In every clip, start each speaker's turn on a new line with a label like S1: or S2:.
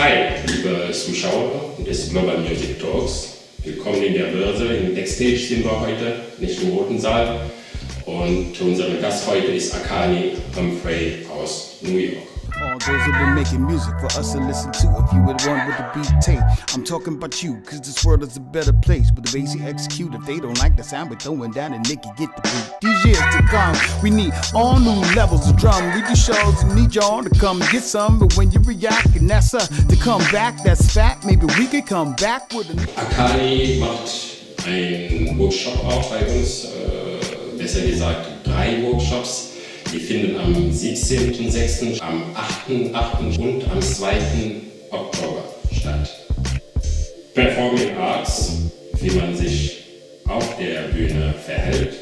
S1: Hi, liebe Zuschauer des Global Musik Talks. Willkommen in der Börse. Im Backstage sind wir heute, nicht im roten Saal. Und unser Gast heute ist Akanni Humphrey aus New York.
S2: All those who've been making music for us to listen to. If you would want with the beat tape, I'm talking about you, cause this world is a better place. With the bass you execute, if they don't like the sound, we're throwing down and Nicky get the beat. These years to come, we need all new levels of drum. We do shows and need y'all to come get some. But when you react and that's to come back, that's fat. Maybe we could come back with a...
S1: Akanni macht einen Workshop auch bei uns, besser gesagt 3 Workshops. Die finden am 17.06., am 8.08. und am 2. Oktober statt. Performing Arts, wie man sich auf der Bühne verhält,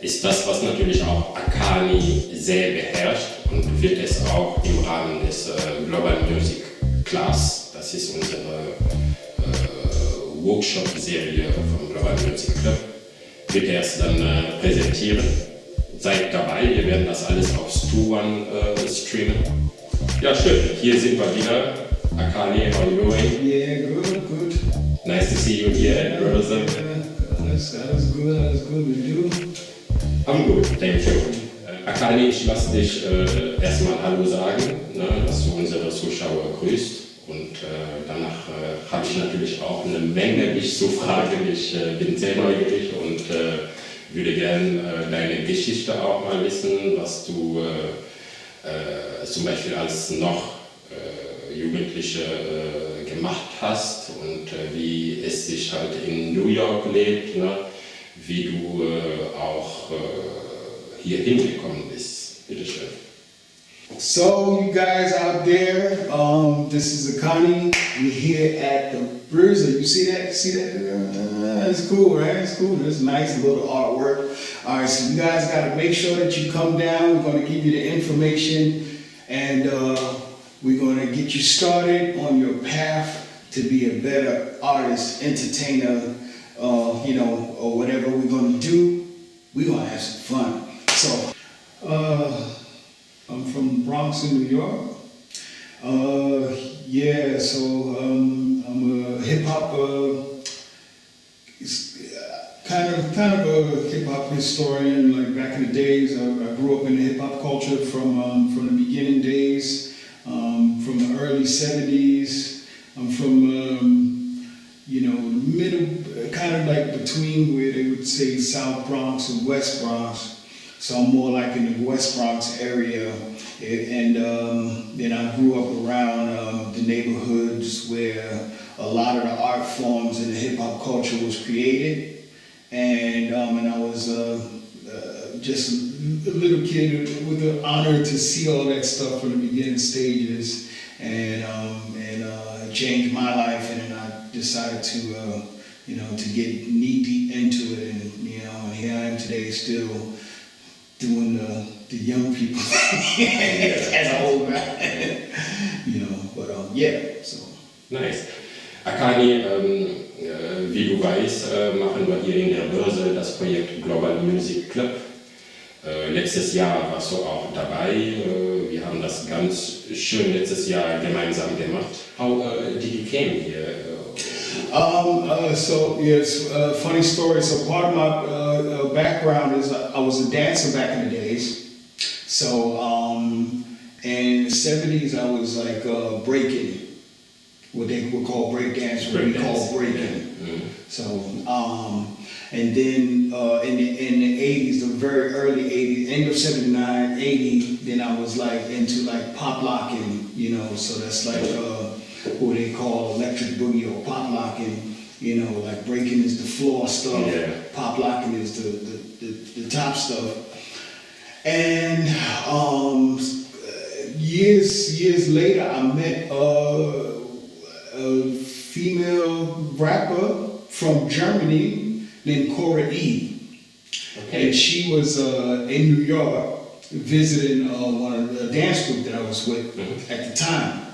S1: ist das, was natürlich auch Akanni sehr beherrscht und wird es auch im Rahmen des Global Musik Class, das ist unsere Workshop-Serie vom Global Music Club, wird er es dann präsentieren. Seid dabei, wir werden das alles auf stew.one streamen. Ja, schön, hier sind wir wieder. Akanni, how are you doing?
S3: Yeah, good.
S1: Nice to see you here at Börse.
S3: Alles gut with you?
S1: I'm good, thank you. Akanni, ich lasse dich erstmal Hallo sagen, ne, dass du unsere Zuschauer grüßt. Und danach habe ich natürlich auch eine Menge dich zu fragen. Ich bin sehr neugierig und würde gerne deine Geschichte auch mal wissen, was du zum Beispiel als noch Jugendliche gemacht hast und wie es sich halt in New York lebt, ne? Wie du auch hier hingekommen bist. Bitte schön.
S3: So, you guys out there, this is Akanni. We're here at the Börse. You see that? It's cool, right? It's cool. It's nice little artwork. All right, so you guys got to make sure that you come down. We're going to give you the information, and we're going to get you started on your path to be a better artist, entertainer, or whatever we're going to do. We're going to have some fun. So, I'm from Bronx in New York. I'm a hip hop, kind of a hip hop historian. Like back in the days, I grew up in the hip hop culture from the beginning days, from the early '70s. I'm from the middle, kind of like between where they would say South Bronx and West Bronx. So I'm more like in the West Bronx area, and then I grew up around the neighborhoods where a lot of the art forms in the hip hop culture was created, and I was just a little kid with the honor to see all that stuff from the beginning stages, and it changed my life, and then I decided to get knee deep into it, and here I am today still doing the young people as an old guy, so.
S1: Nice. Akanni, wie du weißt, machen wir hier in der Börse das Projekt Global Musik Club. Letztes Jahr warst du auch dabei. Wir haben das ganz schön letztes Jahr gemeinsam gemacht. How did you came here?
S3: Funny story. So part of my background is I was a dancer back in the days. So in the '70s I was like breaking, what they would call break dance, what we call breaking. Mm-hmm. So and then in the '80s, the very early '80s, end of '79, '80, then I was like into like pop locking, So that's like what they call electric boogie or pop locking. Like breaking is the floor stuff, pop locking is the top stuff. And years later, I met a female rapper from Germany named Cora E. Okay. And she was in New York visiting one of the dance group that I was with at the time.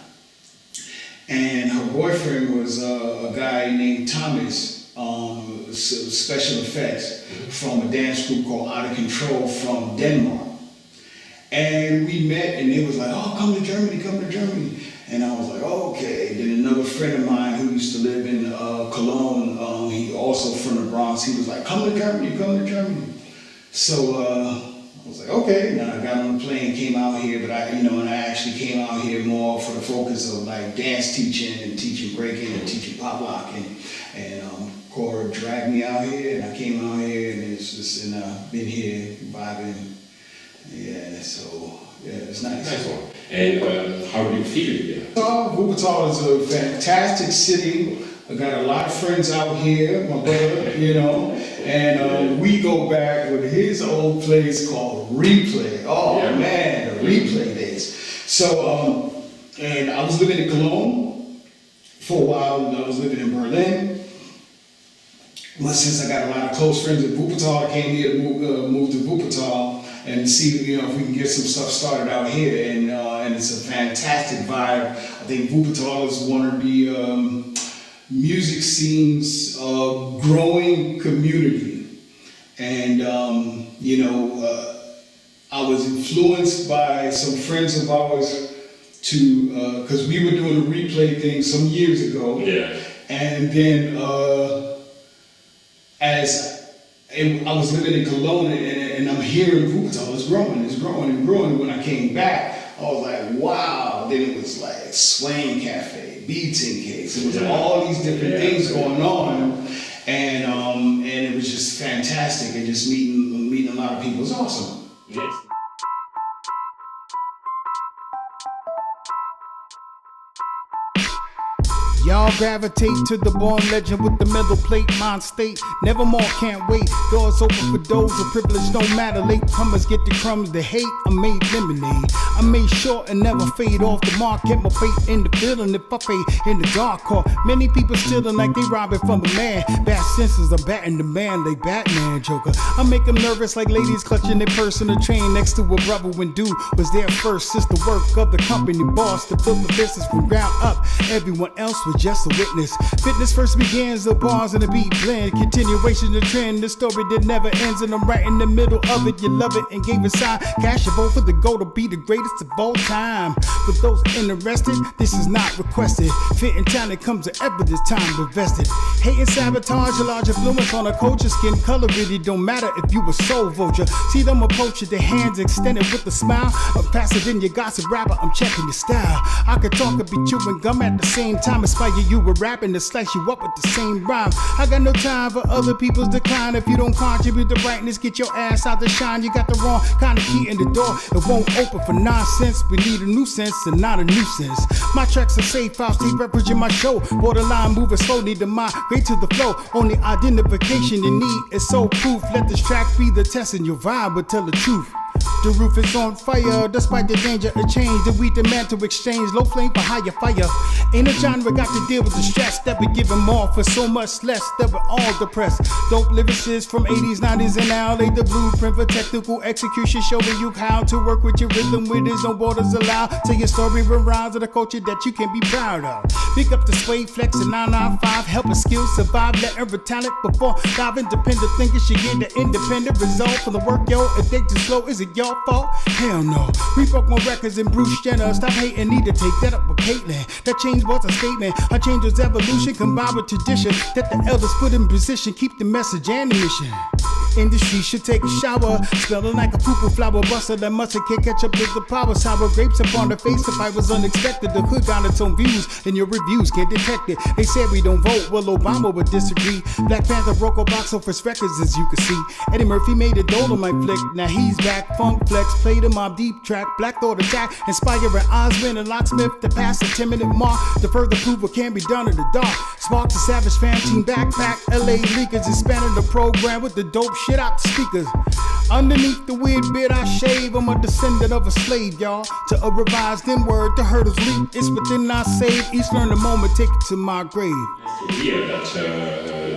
S3: And her boyfriend was a guy named Thomas, special effects, from a dance group called Out of Control from Denmark. And we met, and they was like, oh, come to Germany, come to Germany. And I was like, oh, okay. Then another friend of mine who used to live in Cologne, he also from the Bronx, he was like, come to Germany, come to Germany. So I was like, okay. Now I got on the plane, came out here, but and I actually came out here more for the focus of like dance teaching and teaching breaking and teaching pop locking. And Cora dragged me out here, and I came out here, and I've been here vibing. Yeah, so yeah, it's nice.
S1: Nice one. And how do you feel here?
S3: Wuppertal is a fantastic city. I got a lot of friends out here, my brother, and we go back with his old place called Replay. Oh yeah. Man, the Replay days. So, and I was living in Cologne for a while. I was living in Berlin. But since I got a lot of close friends in Wuppertal, I came here to move to Wuppertal and see if we can get some stuff started out here. And it's a fantastic vibe. I think Wuppertal is one of the music scene's growing community. And I was influenced by some friends of ours to, because we were doing a Replay thing some years ago.
S1: Yeah.
S3: And then I was living in Cologne, and I'm here in Wuppertal. It's growing and growing. When I came back, I was like, wow. Then it was like Swain Cafe, Beating Case. It was all these different things going on, and it was just fantastic. And just meeting a lot of people was awesome.
S1: Yes.
S2: Y'all gravitate to the born legend with the middle plate, mind state. Nevermore, can't wait. Doors open for those of privilege, don't matter. Latecomers get the crumbs, the hate. I made lemonade. I made sure and never fade off the mark. Kept my faith in the feeling. If I fade in the dark, call many people stealing like they robbing from a man. Bad senses are batting the man, they Batman Joker. I make them nervous like ladies clutching their purse in a train next to a brother when dude was there first. Since the work of the company boss to build the business from ground up. Everyone else was just a witness. Fitness first begins, the bars and the beat blend. Continuation of trend, the story that never ends, and I'm right in the middle of it. You love it and gave a sign. Cash your vote for the goal to be the greatest of all time. For those interested, this is not requested. Fit and talent comes to evidence, time invested. Hate and sabotage, a large influence on a culture. Skin color really don't matter if you a soul vulture. See them approach it, their hands extended with a smile. I'm faster than your gossip rapper, I'm checking your style. I could talk and be chewing gum at the same time. Inspire you with rapping to slice you up with the same rhyme. I got no time for other people's decline. If you don't contribute to brightness, get your ass out the shine. You got the wrong kind of key in the door. It won't open for nonsense. We need a new sense and not a nuisance. My tracks are safe, I'll stay represent my show. Borderline moving slow, need to migrate to the flow. Only identification you need is soul proof. Let this track be the test and your vibe will tell the truth. The roof is on fire, despite the danger of change. That we demand to exchange low flame for higher fire. Ain't a genre got to deal with the stress that we giving more for so much less that we're all depressed. Dope lyricists from 80s, 90s, and now lay the blueprint for technical execution, showing you how to work with your rhythm where there's no borders allowed. Tell your story with rhymes of the culture that you can be proud of. Pick up the sway, flex, and 995, help a skill survive, let every talent before dive. Independent thinkers should get the independent result from the work, yo. If they too slow, is it your fault? Hell no. We broke more records than Bruce Jenner. Stop hating, need to take that up with Caitlyn. That change was a statement. A change was evolution combined with tradition. That the elders put in position, keep the message and the mission. Industry should take a shower, smelling like a poo-poo flower. Buster that mustard can't catch up with the power. Sour grapes upon the face, the fight was unexpected. The hood got its own views, and your reviews can't detect it. They said we don't vote, well Obama would disagree. Black Panther broke a box office records, as you can see. Eddie Murphy made a Dolomite flick, now he's back. Funk Flex played a Mob Deep track. Black Thought Attack, inspiring Osmond and Locksmith to pass the 10-minute mark. To further prove what can be done in the dark. Sparks a Savage Fam Team Backpack. LA Leakers expanding the program with the dope shit out the speakers. Underneath the weird beard I shave, I'm a descendant of a slave, y'all. To a revised N-word, the hurdles leap. It's within our save. Each learn the moment, take it to my grave.
S1: To hear that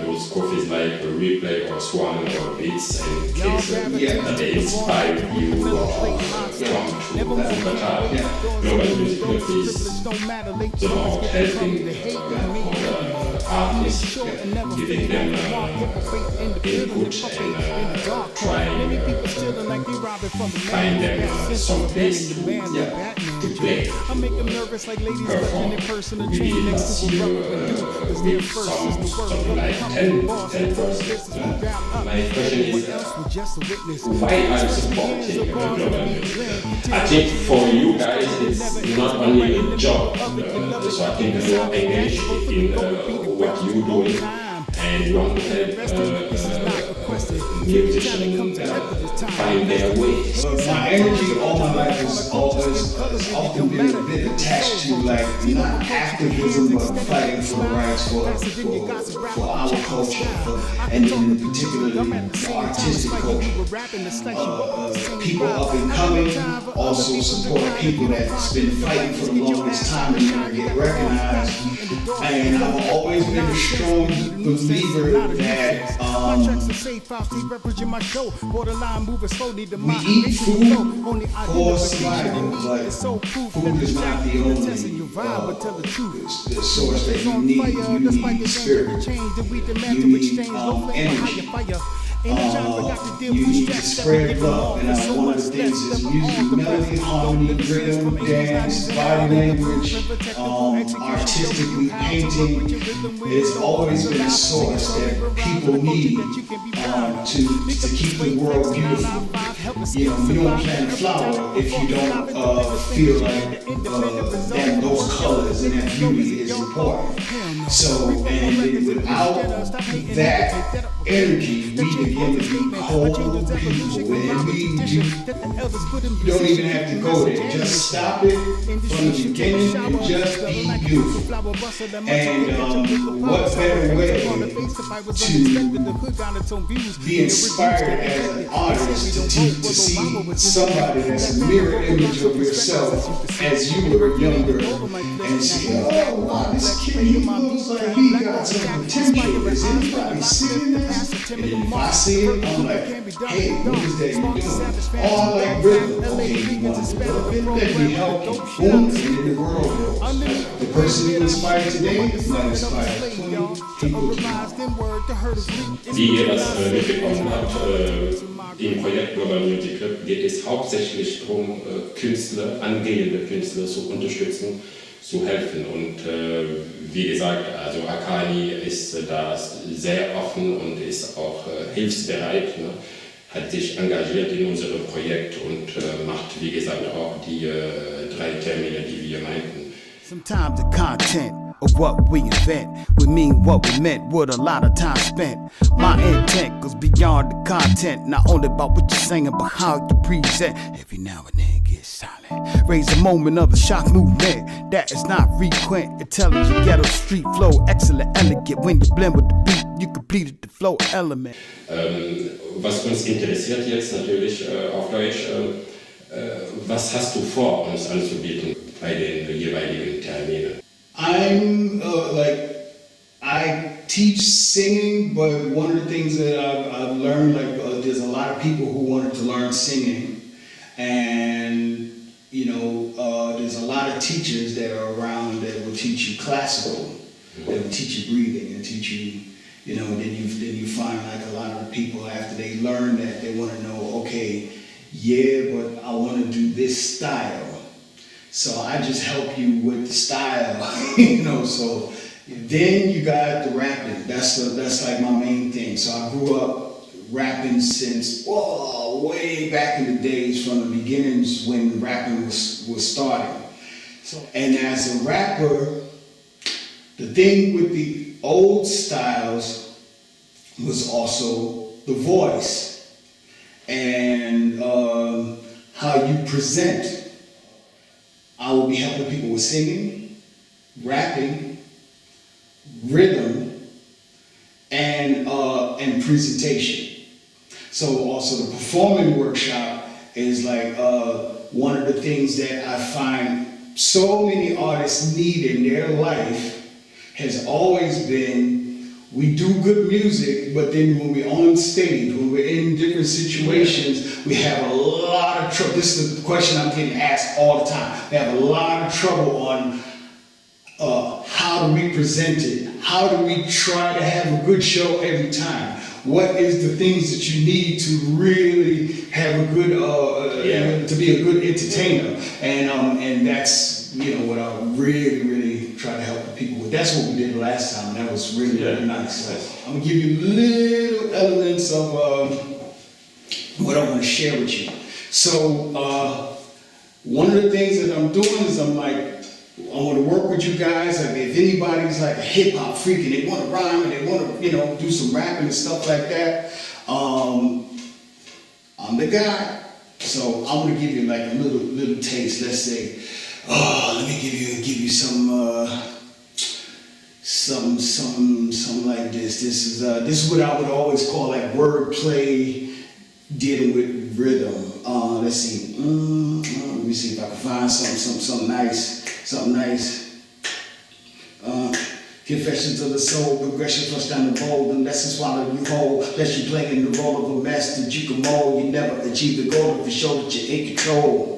S1: those coffees like Replay or Swan or Beats and Kicks, that they inspire you to come to Wuppertal. Global Musik Talks is about helping artists, giving them input and trying to find them some place to play, perform. We last year with something like 10%. My question is, why are you supporting global music? I think for you guys it's not only a job, so I think you're engaged in what you're doing and you want to help musicians find their way.
S3: My energy all my life has often been a bit attached to like not activism but fighting for rights for our culture and in particular the artistic culture. People up and coming also support people that's been fighting for the longest time and never get recognized. And I've always been a strong believer that we eat food for survival, but food is not the only the source that you need. You need spirit, you need energy. You need to spread love, and one of the things is music, melody, harmony, rhythm, dance, body language, artistically painting. It has always been a source that people need to keep the world beautiful. You know, you don't plant a flower if you don't feel like those colors and that beauty is important. So, and without that energy, we begin to be cold people, and you don't even have to go there. Just stop it from the beginning and just be beautiful. And what better way to be inspired as an artist to see somebody that's a mirror image of yourself as you were younger and see, oh wow, this kid, he looks like he got some potential. Is anybody seeing this? And then if I see it, I'm like, hey, what is that you doing? Oh, I like rhythm. Okay, you want to develop it? Let me help you. Boom, and then the world goes. The person you inspired today is not inspired 20 people tomorrow.
S1: Wie ihr das mitbekommen habt, im Projekt Global Musik Talks geht es hauptsächlich darum, Künstler, angehende Künstler zu unterstützen, zu helfen. Und wie gesagt, also Akanni ist da sehr offen und ist auch hilfsbereit, ne? Hat sich engagiert in unserem Projekt und macht, wie gesagt, auch die 3 Termine, die wir meinten.
S2: Sometimes the content of what we invent would mean what we meant with a lot of time spent. My intent goes beyond the content, not only about what you're singing, but how you present. Every now and then get silent, raise a moment of a shock movement that is not frequent. Intelligent ghetto street flow, excellent, elegant. When you blend with the beat, you completed the flow element.
S1: Was uns interessiert jetzt natürlich auf Deutsch, was hast du vor, uns anzubieten bei den jeweiligen Terminen?
S3: I teach singing, but one of the things that I've learned, there's a lot of people who wanted to learn singing, and there's a lot of teachers that are around that will teach you classical, that will teach you breathing and teach you, then you find like a lot of people after they learn that they want to know, okay, yeah, but I want to do this style. So I just help you with the style, so then you got the rapping. That's like my main thing. So I grew up rapping since way back in the days, from the beginnings when rapping was starting. So, and as a rapper, the thing with the old styles was also the voice and how you present. I will be helping people with singing, rapping, rhythm, and presentation. So also the performing workshop is like one of the things that I find so many artists need in their life has always been, we do good music, but then when we're on stage, when we're in different situations, we have a lot of trouble. This is the question I'm getting asked all the time. We have a lot of trouble on how do we present it? How do we try to have a good show every time? What is the things that you need to really have a good, to be a good entertainer? And that's, what I really, really try to help the people with. That's what we did last time. That was really, really nice. I'm gonna give you little elements of what I want to share with you. So one of the things that I'm doing is I want to work with you guys. Like if anybody's like a hip hop freak and they want to rhyme and they want to, do some rapping and stuff like that, I'm the guy. So I'm gonna give you like a little taste. Let's say, let me give you some like this. This is what I would always call like wordplay dealing with rhythm. Let's see. Let me see if I can find something nice. Confessions of the soul, progression flush down the bowl, and lessons swallow you whole. Lest you play in the role of a mess that you can mold. You never achieve the goal if you show that you're in control.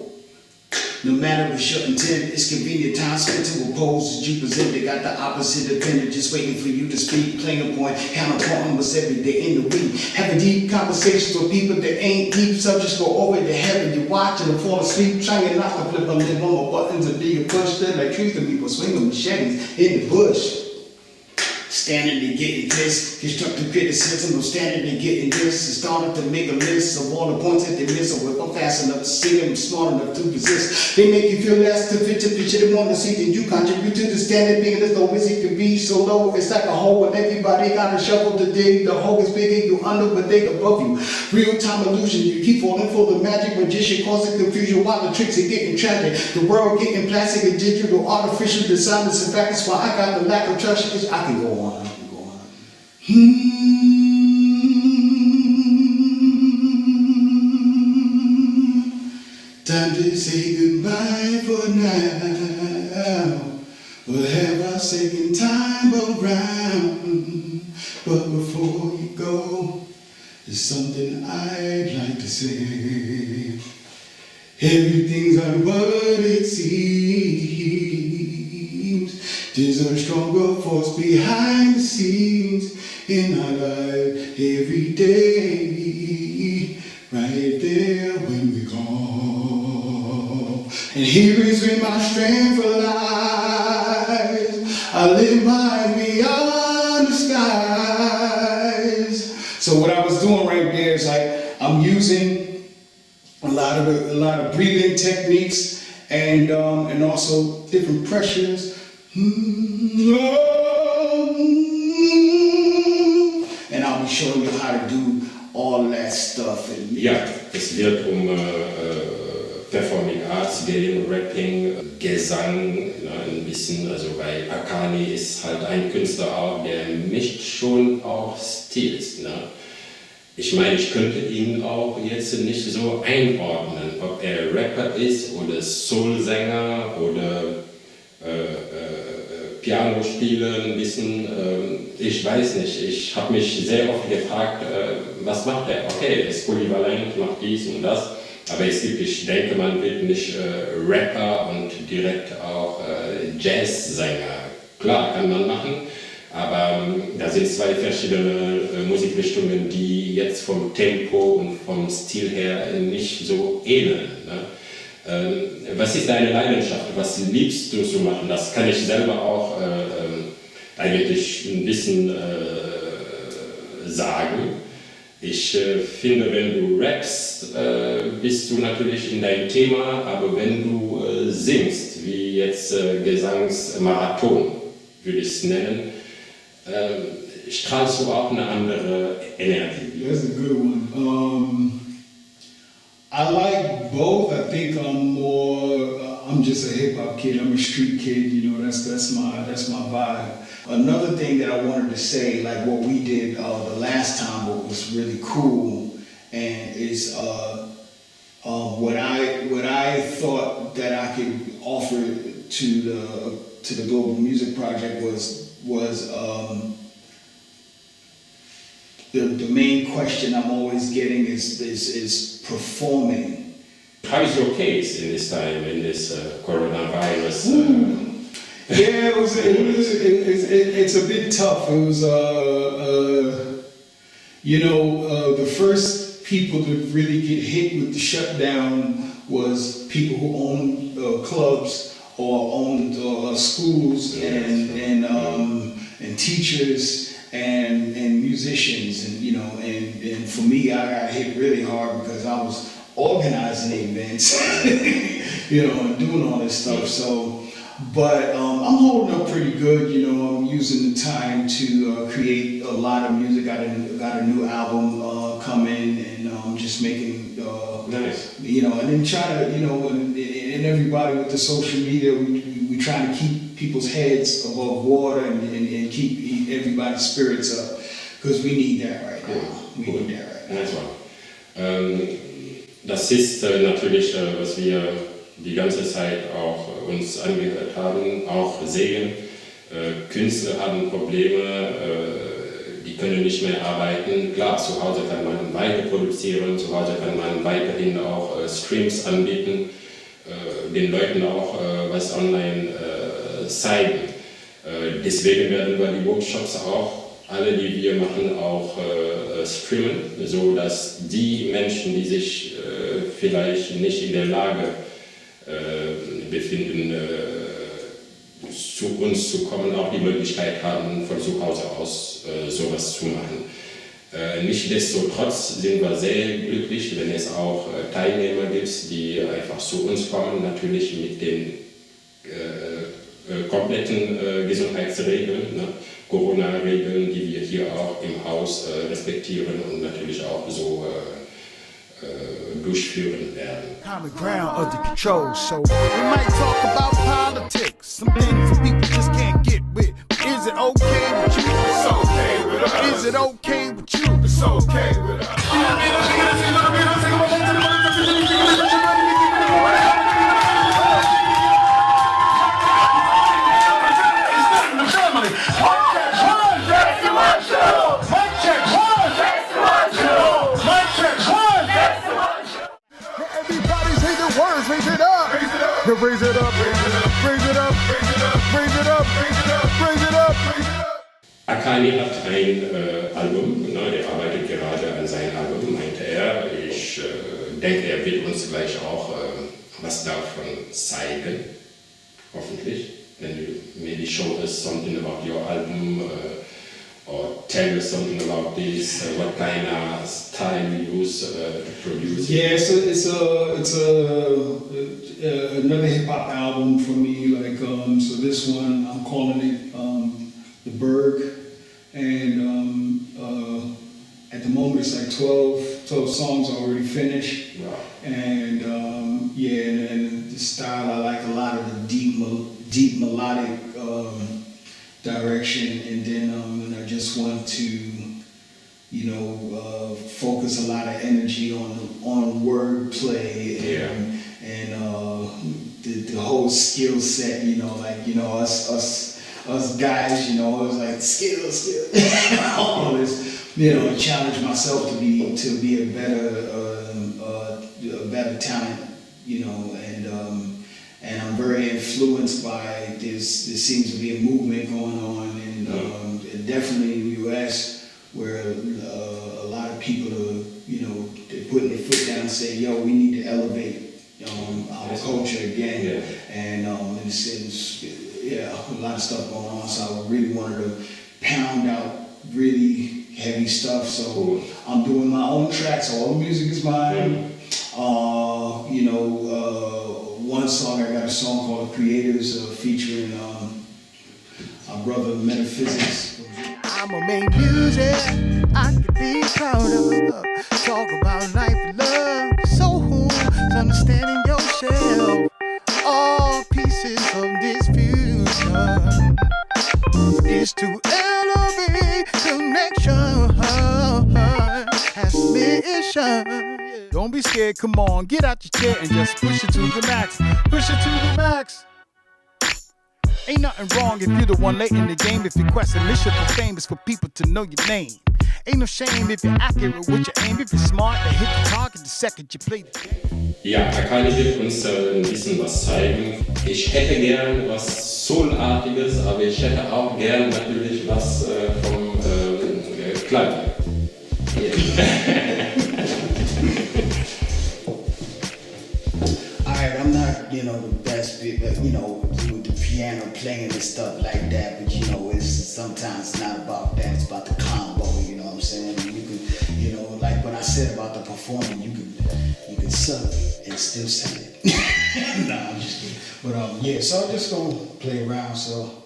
S3: No matter what's your intent, it's convenient time spent to oppose that you present. They got the opposite opinion, just waiting for you to speak. Playing a point, counterpoint numbers every day in the week. Having deep conversations with people that ain't deep. Subjects go over to heaven. You watching them fall asleep, trying not to flip on them normal buttons and be a push. They're like trees to people swinging machetes in the bush. Standing and getting this, constructive criticism of standing and getting this, and starting to make a list of all the points that they miss. Or if I'm fast enough to see them, smart enough to resist, they make you feel less to fit to picture them on the seat, and you contribute to the standard being as low as it can be. So low, it's like a hole, and everybody got a shovel to dig. The hole is big and you under, but they above you. Real time illusion, you keep falling for the magic magician, causing confusion while the tricks are getting tragic. The world getting plastic and digital, artificial designers. In fact, that's why I got the lack of trust. I can go on. Time to say goodbye for now. We'll have our second time around. But before you go, there's something I'd like to say. Everything's not what it seems. There's a stronger force behind the scenes in our life every day, right there when we call. And here is where my strength lies. I live by beyond the skies. So what I was doing right there is like I'm using a lot of breathing techniques and also different pressures. And I'll be showing you how to do all that stuff.
S1: Ja, es wird um Performing Arts gehen, Rapping, Gesang, ein bisschen, also bei Akanni ist halt ein Künstler auch, der mischt schon auch Stils. Ich meine, ich könnte ihn auch jetzt nicht so einordnen, ob er Rapper ist oder Soulsänger oder Piano spielen, ein bisschen, ich weiß nicht, ich habe mich sehr oft gefragt, was macht er? Okay, er ist polyvalent, macht dies und das, aber ich denke, man wird nicht Rapper und direkt auch Jazzsänger. Klar, kann man machen, aber da sind zwei verschiedene Musikrichtungen, die jetzt vom Tempo und vom Stil her nicht so ähneln. Was ist deine Leidenschaft? Was liebst du zu machen? Das kann ich selber auch eigentlich ein bisschen sagen. Ich finde, wenn du rappst, bist du natürlich in deinem Thema, aber wenn du singst, wie jetzt Gesangsmarathon, würde ich es nennen, strahlst du auch eine andere Energie.
S3: That's a good one. I like both. I think I'm just a hip hop kid. I'm a street kid. That's my vibe. Another thing that I wanted to say, like what we did the last time, what was really cool, and is what I thought that I could offer to the Global Music Project was the main question I'm always getting is performing.
S1: How is your case in this time, in this coronavirus?
S3: Yeah, it's a bit tough. It was, the first people to really get hit with the shutdown was people who owned clubs or owned schools and teachers and musicians, and for me, I got hit really hard because I was organizing events, and doing all this stuff. So. But I'm holding up pretty good, I'm using the time to create a lot of music. Got a new album coming, and I'm just making,
S1: nice.
S3: And then try to, and everybody with the social media, we try to keep people's heads above water and keep everybody's spirits up, because we need that right now. We need that right now.
S1: Also, das ist natürlich, was wir die ganze Zeit auch uns angehört haben, auch sehen. Künstler haben Probleme, die können nicht mehr arbeiten. Klar, zu Hause kann man weiter produzieren, zu Hause kann man weiterhin auch Streams anbieten, den Leuten auch was online zeigen. Deswegen werden wir die Workshops auch, alle die wir machen, auch streamen, so dass die Menschen, die sich vielleicht nicht in der Lage befinden, zu uns zu kommen, auch die Möglichkeit haben, von zu Hause aus sowas zu machen. Nichtsdestotrotz sind wir sehr glücklich, wenn es auch Teilnehmer gibt, die einfach zu uns kommen, natürlich mit den kompletten Gesundheitsregeln, Corona-Regeln, die wir hier auch im Haus respektieren und natürlich auch so durchführen werden.
S2: Common ground under control, so we might talk about politics, some things people just can't get with. Is it okay with you? It's okay with us. Is it okay with you? It's okay with us. Raise it up, raise it up, raise it up, raise it up, raise it up, raise it up, raise it up, raise it up, raise it up.
S1: Akanni hat ein Album, der arbeitet gerade an seinem Album, meinte er. Ich denke, er wird uns gleich auch was davon zeigen, hoffentlich. Wenn du maybe show us something about your album or tell us something about this, what kind of style you use to produce.
S3: Yeah, it's another hip hop album for me. Like so this one I'm calling it The Berg, and at the moment it's like 12 songs already finished.
S1: Wow.
S3: And and the style I like a lot of the deep melodic direction, and then I just want to focus a lot of energy on wordplay and the whole skill set, us guys, it was like skill, all this, challenge myself to be a better talent, and I'm very influenced by this. There seems to be a movement going on, and definitely in the U.S. where a lot of people are, they're putting their foot down and say, "Yo, we need to elevate our culture again." And it's a lot of stuff going on. So I really wanted to pound out really heavy stuff. So I'm doing my own tracks. All the music is mine. One song, I got a song called Creators featuring our brother Metaphysics.
S2: I'ma make music I could be proud of. Talk about life and love. So who's understanding yourself? All pieces of this fusion is to elevate connection. Has mission. Don't be scared, come on, get out your chair and just push it to the max. Push it to the max. Ain't nothing wrong if you're the one late in the game. If your quest and mission for fame is for people to know your name. Ain't no shame if you're accurate with your aim. If you're smart, then hit the target the second you play the game.
S1: Ja, Akanni wird uns ein bisschen was zeigen. Ich hätte gern was Soulartiges, aber ich hätte auch gern natürlich was vom Klavier.
S2: Alright, I'm not, the best, with the piano playing and stuff like that, but it's sometimes not about that, it's about the combo, you know what I'm saying? You can, like what I said about the performing, you can suck and still sing it. Nah, I'm just kidding. But yeah, so I'm just gonna play around, so.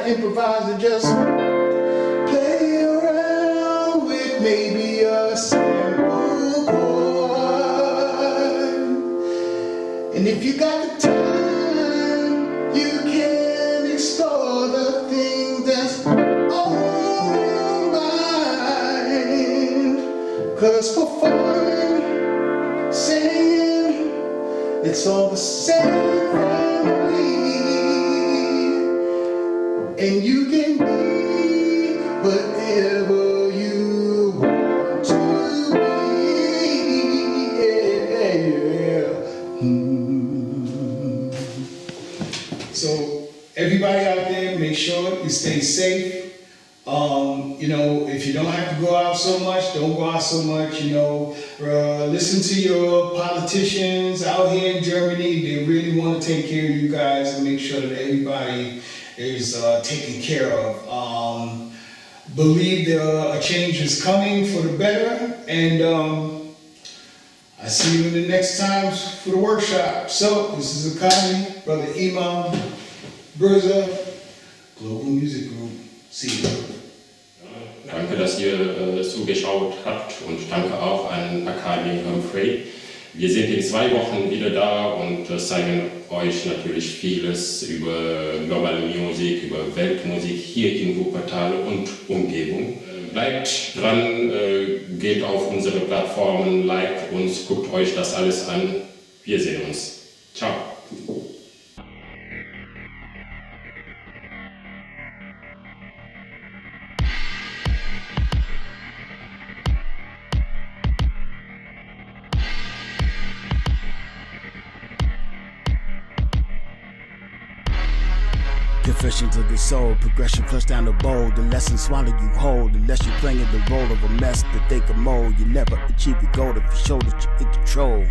S2: Improvise and just play around with maybe a sample chord. And if you got the time, you can explore the things that's on your mind. 'Cause for fun, singing, it's all the same family. And you can be whatever you want to be. Yeah. So everybody out there, make sure you stay safe. If you don't have to go out so much, don't go out so much. Listen to your politicians out here in Germany. They really want to take care of you guys and make sure that everybody is taken care of. Believe a change is coming for the better, and I see you in the next times for the workshop. So this is Akanni, brother Imam, Börse, Global Musik Group. See you.
S1: Danke, dass ihr zugeschaut habt, und danke auch an Akanni Humphrey. Wir sind in 2 Wochen wieder da und zeigen euch natürlich vieles über globale Musik, über Weltmusik hier in Wuppertal und Umgebung. Bleibt dran, geht auf unsere Plattformen, liked uns, guckt euch das alles an. Wir sehen uns. Ciao.
S2: Confessions of the soul, progression flush down the bowl. The lessons swallow you whole, unless you're playing the role of a mess that they can mold. You never achieve your goal if you show that you're in control.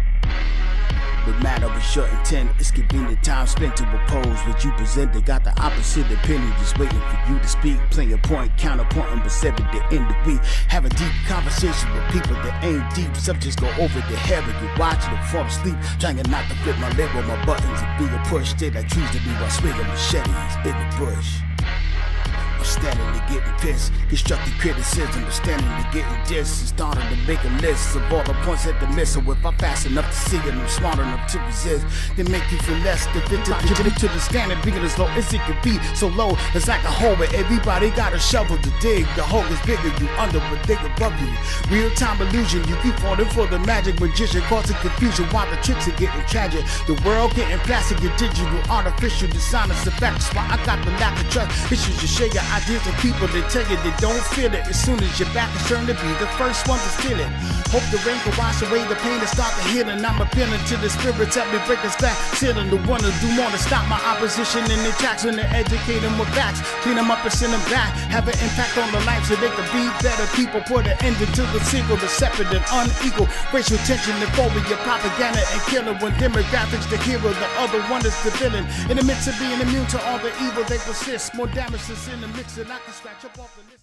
S2: the matter is your intent. It's convenient time spent to oppose what you present. They got the opposite opinion, just waiting for you to speak. Playing point, counterpointing, but seven the end of the week. Have a deep conversation with people that ain't deep. Subjects go over the head when you watching them fall asleep. Trying not to flip my lip with my buttons and be a push. They like trees to be while swinging machetes in the bush. I'm standing to getting pissed, constructive criticism, but standing to getting dissed. And starting to make a list of all the points at the missile. If I'm fast enough to see it and I'm smart enough to resist, they make you feel less than to the scanner, being as low as it could be. So low, it's like a hole where everybody got a shovel to dig. The hole is bigger, you under, but dig above you. Real-time illusion, you keep falling for the magic magician, causing confusion while the tricks are getting tragic. The world getting plastic and digital, artificial, dishonest effects. Why I got the lack of trust. Issues you share your ideas with people that tell you they don't feel it. As soon as your back is turned to be the first one to steal it. Hope the rain can wash away the pain and start the healing. I'm appealing to the spirits, help me break this back. Ceiling the one to do more to stop my opposition in their tracks. And to educate them with facts, clean them up and send them back. Have an impact on the life so they can be better people. Put an end to the single, the separate and unequal. Racial tension and phobia, propaganda and killing. When demographics the hero, the other one is the villain. In the midst of being immune to all the evil they persist. More damage is in the mix and I can scratch up off the list.